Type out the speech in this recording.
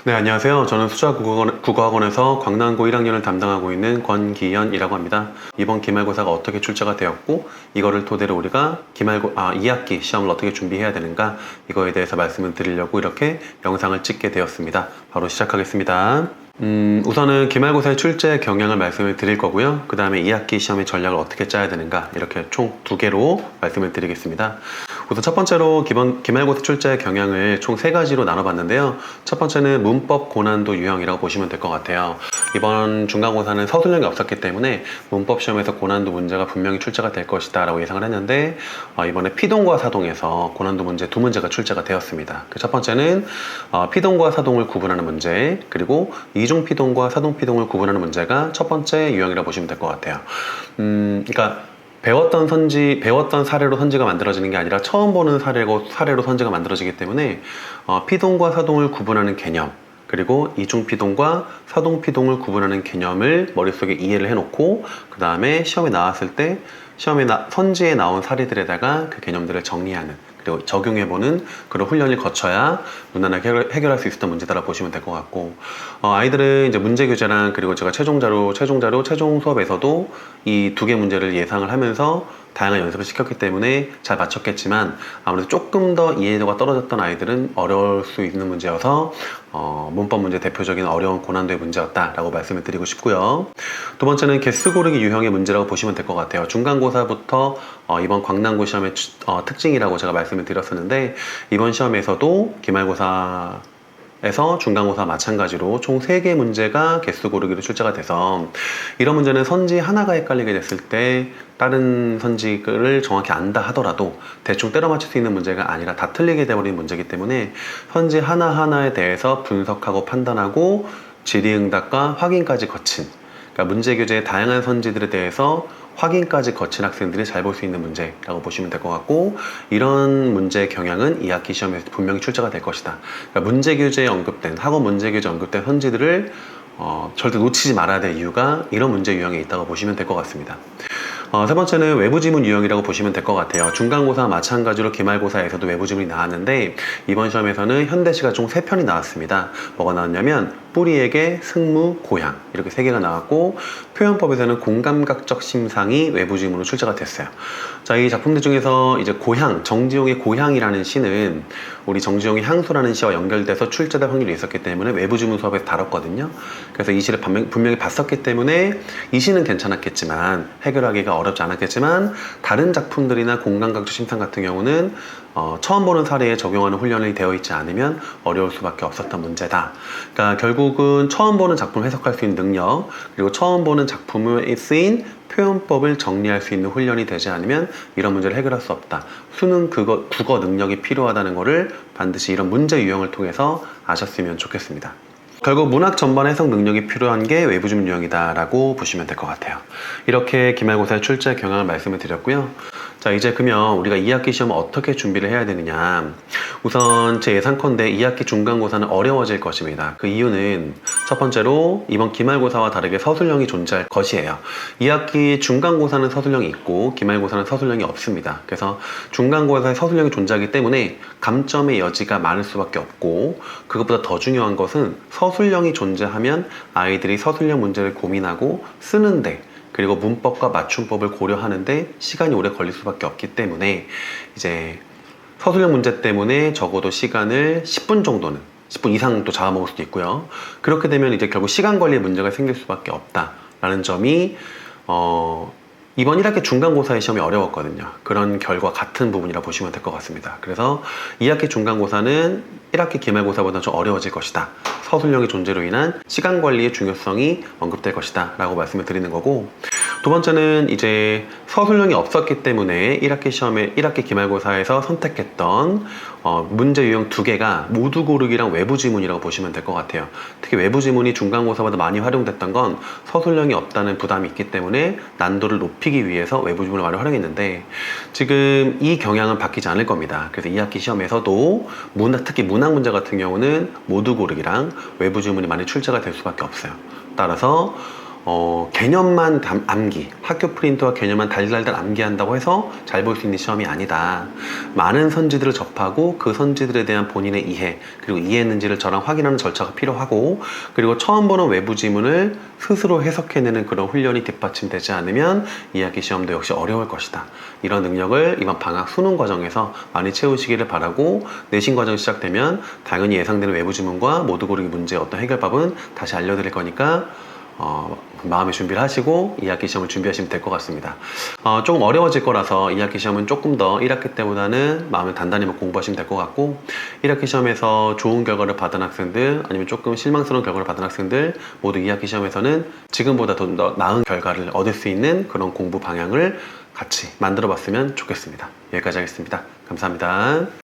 네, 안녕하세요. 저는 수자국어학원에서 광남고 1학년을 담당하고 있는 권기현이라고 합니다. 이번 기말고사가 어떻게 출제가 되었고, 이거를 토대로 우리가 2학기 시험을 어떻게 준비해야 되는가, 이거에 대해서 말씀을 드리려고 이렇게 영상을 찍게 되었습니다. 바로 시작하겠습니다. 우선은 기말고사의 출제 경향을 말씀을 드릴 거고요. 그 다음에 2학기 시험의 전략을 어떻게 짜야 되는가, 이렇게 총 2개로 말씀을 드리겠습니다. 우선 첫 번째로 기말고사 출제 경향을 총 3가지로 나눠봤는데요. 첫 번째는 문법 고난도 유형이라고 보시면 될 것 같아요. 이번 중간고사는 서술형이 없었기 때문에 문법 시험에서 고난도 문제가 분명히 출제가 될 것이다 라고 예상을 했는데, 이번에 피동과 사동에서 고난도 문제 2문제가 출제가 되었습니다. 첫 번째는 피동과 사동을 구분하는 문제, 그리고 이중 피동과 사동 피동을 구분하는 문제가 첫 번째 유형이라고 보시면 될 것 같아요. 그러니까 배웠던 사례로 선지가 만들어지는 게 아니라 처음 보는 사례로 선지가 만들어지기 때문에 피동과 사동을 구분하는 개념, 그리고 이중피동과 사동피동을 구분하는 개념을 머릿속에 이해를 해놓고, 그 다음에 시험에 나왔을 때 선지에 나온 사례들에다가 그 개념들을 정리하는, 그리고 적용해보는 그런 훈련을 거쳐야 무난하게 해결할 수 있었던 문제다라고 보시면 될 것 같고, 아이들은 이제 문제교재랑 그리고 제가 최종 수업에서도 이 2개 문제를 예상을 하면서 다양한 연습을 시켰기 때문에 잘 맞췄겠지만, 아무래도 조금 더 이해도가 떨어졌던 아이들은 어려울 수 있는 문제여서 문법 문제 대표적인 어려운 고난도의 문제였다라고 말씀을 드리고 싶고요. 두 번째는 개수 고르기 유형의 문제라고 보시면 될 것 같아요. 중간고사부터 이번 광남고 시험의 특징이라고 제가 말씀을 드렸었는데, 이번 시험에서도 기말고사에서 중간고사 마찬가지로 총 3개 문제가 개수 고르기로 출제가 돼서, 이런 문제는 선지 하나가 헷갈리게 됐을 때 다른 선지를 정확히 안다 하더라도 대충 때려 맞출 수 있는 문제가 아니라 다 틀리게 돼버리는 문제이기 때문에 선지 하나하나에 대해서 분석하고 판단하고 질의응답과 확인까지 거친, 그러니까 문제교재의 다양한 선지들에 대해서 확인까지 거친 학생들이 잘 볼 수 있는 문제라고 보시면 될 것 같고, 이런 문제 경향은 2학기 시험에서 분명히 출제가 될 것이다. 그러니까 학원 문제교재에 언급된 선지들을 절대 놓치지 말아야 될 이유가 이런 문제 유형에 있다고 보시면 될 것 같습니다. 세 번째는 외부 지문 유형이라고 보시면 될 것 같아요. 중간고사 마찬가지로 기말고사에서도 외부 지문이 나왔는데, 이번 시험에서는 현대시가 총 3편이 나왔습니다. 뭐가 나왔냐면 뿌리에게, 승무, 고향, 이렇게 3개가 나왔고, 표현법에서는 공감각적 심상이 외부 지문으로 출제가 됐어요. 자, 이 작품들 중에서 이제 정지용의 고향이라는 시는 우리 정지용의 향수라는 시와 연결돼서 출제될 확률이 있었기 때문에 외부 지문 수업에서 다뤘거든요. 그래서 이 시를 분명히 봤었기 때문에 이 시는 괜찮았겠지만, 해결하기가 어렵지 않았겠지만, 다른 작품들이나 공감각적 심상 같은 경우는 처음 보는 사례에 적용하는 훈련이 되어 있지 않으면 어려울 수밖에 없었던 문제다. 그러니까 결국은 처음 보는 작품을 해석할 수 있는 능력, 그리고 처음 보는 작품에 쓰인 표현법을 정리할 수 있는 훈련이 되지 않으면 이런 문제를 해결할 수 없다. 수능 국어 능력이 필요하다는 것을 반드시 이런 문제 유형을 통해서 아셨으면 좋겠습니다. 결국 문학 전반 해석 능력이 필요한 게 외부 지문 유형이다 라고 보시면 될 것 같아요. 이렇게 기말고사의 출제 경향을 말씀을 드렸고요. 자, 이제 그러면 우리가 2학기 시험을 어떻게 준비를 해야 되느냐. 우선 제 예상컨대 2학기 중간고사는 어려워질 것입니다. 그 이유는 첫 번째로 이번 기말고사와 다르게 서술형이 존재할 것이에요. 2학기 중간고사는 서술형이 있고 기말고사는 서술형이 없습니다. 그래서 중간고사에 서술형이 존재하기 때문에 감점의 여지가 많을 수밖에 없고, 그것보다 더 중요한 것은 서술형이 존재하면 아이들이 서술형 문제를 고민하고 쓰는데, 그리고 문법과 맞춤법을 고려하는데 시간이 오래 걸릴 수밖에 없기 때문에, 이제 서술형 문제 때문에 적어도 시간을 10분 정도는, 10분 이상 또 잡아먹을 수도 있고요. 그렇게 되면 이제 결국 시간 관리에 문제가 생길 수밖에 없다라는 점이 이번 1학기 중간고사의 시험이 어려웠거든요. 그런 결과 같은 부분이라 보시면 될 것 같습니다. 그래서 2학기 중간고사는 1학기 기말고사보다 좀 어려워질 것이다. 서술형의 존재로 인한 시간 관리의 중요성이 언급될 것이다 라고 말씀을 드리는 거고, 두 번째는 이제 서술형이 없었기 때문에 1학기 기말고사에서 선택했던 문제 유형 2개가 모두 고르기랑 외부 지문이라고 보시면 될 것 같아요. 특히 외부 지문이 중간고사보다 많이 활용됐던 건 서술형이 없다는 부담이 있기 때문에 난도를 높이기 위해서 외부 지문을 많이 활용했는데, 지금 이 경향은 바뀌지 않을 겁니다. 그래서 2학기 시험에서도 특히 문학 문제 같은 경우는 모두 고르기랑 외부 지문이 많이 출제가 될 수밖에 없어요. 따라서 개념만 암기, 학교 프린트와 개념만 달달달 암기한다고 해서 잘 볼 수 있는 시험이 아니다. 많은 선지들을 접하고 그 선지들에 대한 본인의 이해, 그리고 이해했는지를 저랑 확인하는 절차가 필요하고, 그리고 처음 보는 외부 지문을 스스로 해석해내는 그런 훈련이 뒷받침되지 않으면 2학기 시험도 역시 어려울 것이다. 이런 능력을 이번 방학 수능 과정에서 많이 채우시기를 바라고, 내신 과정 시작되면 당연히 예상되는 외부 지문과 모두 고르기 문제의 어떤 해결법은 다시 알려드릴 거니까 마음의 준비를 하시고 2학기 시험을 준비하시면 될 것 같습니다. 조금 어려워질 거라서 2학기 시험은 조금 더 1학기 때보다는 마음을 단단히 공부하시면 될 것 같고, 1학기 시험에서 좋은 결과를 받은 학생들, 아니면 조금 실망스러운 결과를 받은 학생들 모두 2학기 시험에서는 지금보다 더 나은 결과를 얻을 수 있는 그런 공부 방향을 같이 만들어 봤으면 좋겠습니다. 여기까지 하겠습니다. 감사합니다.